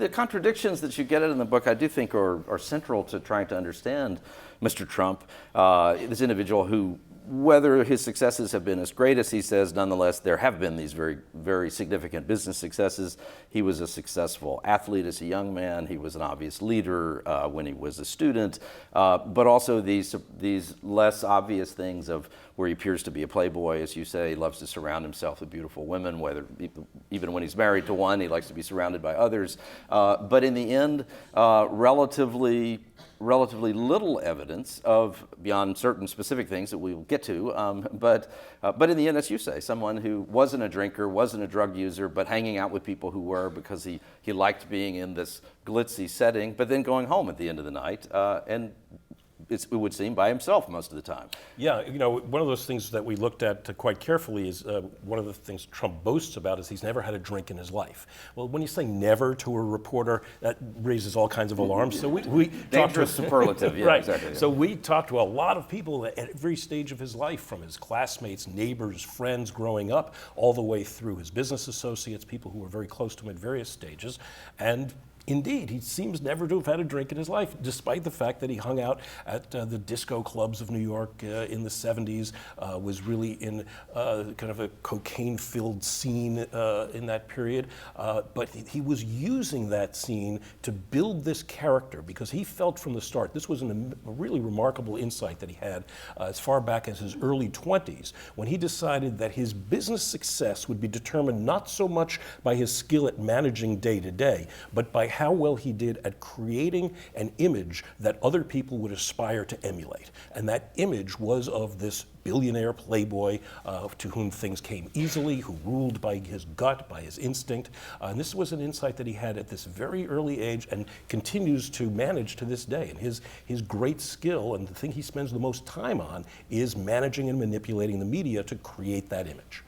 the contradictions that you get in the book, I do think are central to trying to understand Mr. Trump, this individual who, whether his successes have been as great as he says, nonetheless, there have been these very, very significant business successes. He was a successful athlete as a young man. He was an obvious leader when he was a student, but also these less obvious things of where he appears to be a playboy, as you say, loves to surround himself with beautiful women, whether even when he's married to one, he likes to be surrounded by others. But in the end, relatively little evidence of, beyond certain specific things that we will get to, but in the end, as you say, someone who wasn't a drinker, wasn't a drug user, but hanging out with people who were, because he liked being in this glitzy setting, but then going home at the end of the night, and it would seem by himself most of the time. Yeah, one of those things that we looked at quite carefully is one of the things Trump boasts about is he's never had a drink in his life. Well, when you say never to a reporter, that raises all kinds of alarms. So we dangerous superlative, yeah, right. Exactly. Yeah. So we talked to a lot of people at every stage of his life, from his classmates, neighbors, friends growing up, all the way through his business associates, people who were very close to him at various stages, and indeed, he seems never to have had a drink in his life, despite the fact that he hung out at the disco clubs of New York in the 70s, was really in kind of a cocaine-filled scene in that period. But he was using that scene to build this character, because he felt from the start, this was a really remarkable insight that he had as far back as his early 20s, when he decided that his business success would be determined not so much by his skill at managing day to day, but by how well he did at creating an image that other people would aspire to emulate. And that image was of this billionaire playboy to whom things came easily, who ruled by his gut, by his instinct. And this was an insight that he had at this very early age and continues to manage to this day. And his great skill, and the thing he spends the most time on, is managing and manipulating the media to create that image.